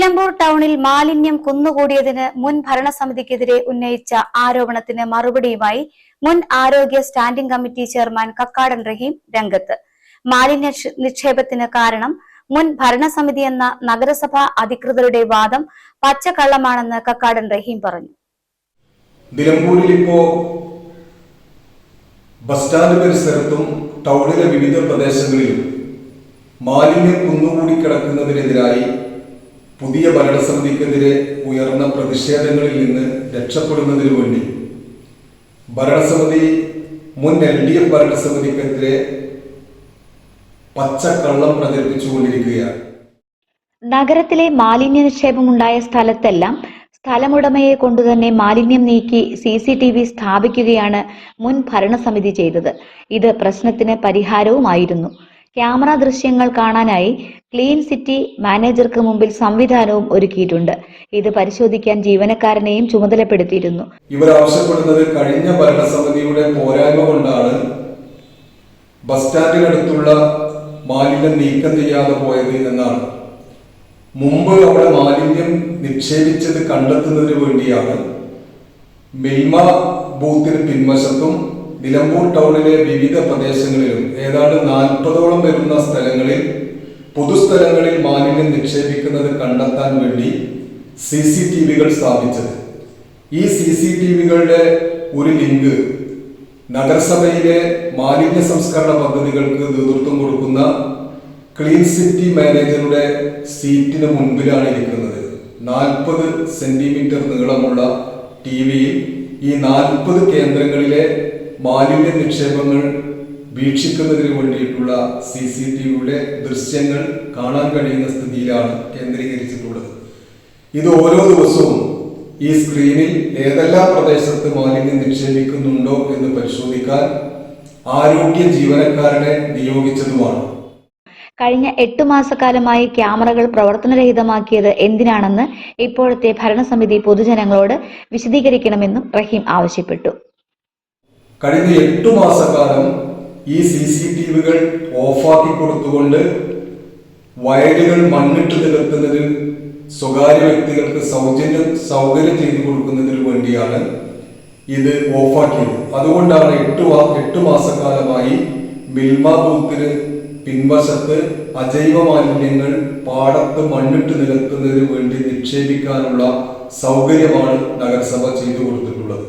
നിലമ്പൂർ ടൗണിൽ മാലിന്യം കുന്നുകൂടിയതിന് മുൻ ഭരണസമിതിക്കെതിരെ ഉന്നയിച്ച ആരോപണത്തിന് മറുപടിയുമായി മുൻ ആരോഗ്യ സ്റ്റാൻഡിംഗ് കമ്മിറ്റി ചെയർമാൻ കക്കാടൻ റഹീം രംഗത്ത്. മാലിന്യ നിക്ഷേപത്തിന് കാരണം മുൻ ഭരണസമിതി എന്ന നഗരസഭാ അധികൃതരുടെ വാദം പച്ചക്കള്ളമാണെന്ന് കക്കാടൻ റഹീം പറഞ്ഞു. നിലമ്പൂരിൽ ഇപ്പോ ബസ് സ്റ്റാൻഡ് പരിസരത്തും ടൗണിലെ വിവിധ പ്രദേശങ്ങളിലും മാലിന്യം കുന്നുകൂടി കിടക്കുന്നതിനെതിരായി പുതിയ ഭരണസമിതിക്കെതിരെ ഉയർന്ന പ്രതിഷേധങ്ങളിൽ നിന്ന് രക്ഷപ്പെടുന്നതിനു വേണ്ടി ഭരണസമിതി മുൻ LDF ഭരണസമിതിക്കെതിരെ പച്ചക്കള്ളം പ്രചരിപ്പിച്ചുകൊണ്ടിരിക്കുകയാണ്. നഗരത്തിലെ മാലിന്യ നിക്ഷേപമുണ്ടായ സ്ഥലത്തെല്ലാം സ്ഥലമുടമയെ കൊണ്ടുതന്നെ മാലിന്യം നീക്കി CCTV സ്ഥാപിക്കുകയാണ് മുൻ ഭരണസമിതി ചെയ്തത്. ഇത് പ്രശ്നത്തിന് പരിഹാരവുമായിരുന്നു. ക്യാമറ ദൃശ്യങ്ങൾ കാണാനായി ക്ലീൻ സിറ്റി മാനേജർക്ക് മുമ്പിൽ സംവിധാനവും ഒരുക്കിയിട്ടുണ്ട്. ഇത് പരിശോധിക്കാൻ ജീവനക്കാരനെയും ചുമതലപ്പെടുത്തിയിരുന്നു. ഇവർ ആവശ്യപ്പെടുന്നത് കഴിഞ്ഞ ഭരണസമിതിയുടെ പോരായ്മ കൊണ്ടാണ് ബസ് സ്റ്റാൻഡിനടുത്തുള്ള മാലിന്യം നീക്കം ചെയ്യാതെ പോയത് എന്നാണ്. മുമ്പ് അവിടെ മാലിന്യം നിക്ഷേപിച്ചത് കണ്ടെത്തുന്നതിന് വേണ്ടിയാണ് മിൽമ ബൂത്തിന് പിൻവശത്തും നിലമ്പൂർ ടൗണിലെ വിവിധ പ്രദേശങ്ങളിലും ഏതാണ്ട് 40ഓളം വരുന്ന സ്ഥലങ്ങളിൽ പൊതുസ്ഥലങ്ങളിൽ മാലിന്യം നിക്ഷേപിക്കുന്നത് കണ്ടെത്താൻ വേണ്ടി CCTVകൾ സ്ഥാപിച്ചത്. ഈ CCTVകളുടെ ഒരു ലിങ്ക് നഗരസഭയിലെ മാലിന്യ സംസ്കരണ പദ്ധതികൾക്ക് നേതൃത്വം കൊടുക്കുന്ന ക്ലീൻ സിറ്റി മാനേജറുടെ സീറ്റിന് മുൻപിലാണ് ഇരിക്കുന്നത്. 40 സെന്റിമീറ്റർ നീളമുള്ള TVയിൽ ഈ 40 കേന്ദ്രങ്ങളിലെ മാലിന്യ നിക്ഷേപങ്ങൾ വീക്ഷിക്കുന്നതിന് വേണ്ടിയിട്ടുള്ള CCTVയുടെ ദൃശ്യങ്ങൾ കാണാൻ കഴിയുന്ന സ്ഥിതിയിലാണ് കേന്ദ്രീകരിച്ചിട്ടുള്ളത്. ഇത് ഓരോ ദിവസവും ഈ സ്ക്രീനിൽ ഏതെല്ലാം പ്രദേശത്ത് മാലിന്യം നിക്ഷേപിക്കുന്നുണ്ടോ എന്ന് പരിശോധിക്കാൻ ആരോഗ്യ ജീവനക്കാരനെ നിയോഗിച്ചതുമാണ്. കഴിഞ്ഞ 8 മാസക്കാലമായി ക്യാമറകൾ പ്രവർത്തനരഹിതമാക്കിയത് എന്തിനാണെന്ന് ഇപ്പോഴത്തെ ഭരണസമിതി പൊതുജനങ്ങളോട് വിശദീകരിക്കണമെന്നും റഹീം ആവശ്യപ്പെട്ടു. കഴിഞ്ഞ 8 മാസക്കാലം ഈ CCTVകൾ ഓഫാക്കി കൊടുത്തുകൊണ്ട് വയലുകൾ മണ്ണിട്ട് നികത്തുന്നതിൽ സ്വകാര്യ വ്യക്തികൾക്ക് സൗകര്യം ചെയ്തു കൊടുക്കുന്നതിന് വേണ്ടിയാണ് ഇത് ഓഫാക്കിയത്. അതുകൊണ്ടാണ് 8 മാസക്കാലമായി മിൽമ ബൂത്തിന് പിൻവശത്ത് അജൈവ മാലിന്യങ്ങൾ പാടത്ത് മണ്ണിട്ട് നികത്തുന്നതിന് വേണ്ടി നിക്ഷേപിക്കാനുള്ള സൗകര്യമാണ് നഗരസഭ ചെയ്തു കൊടുത്തിട്ടുള്ളത്.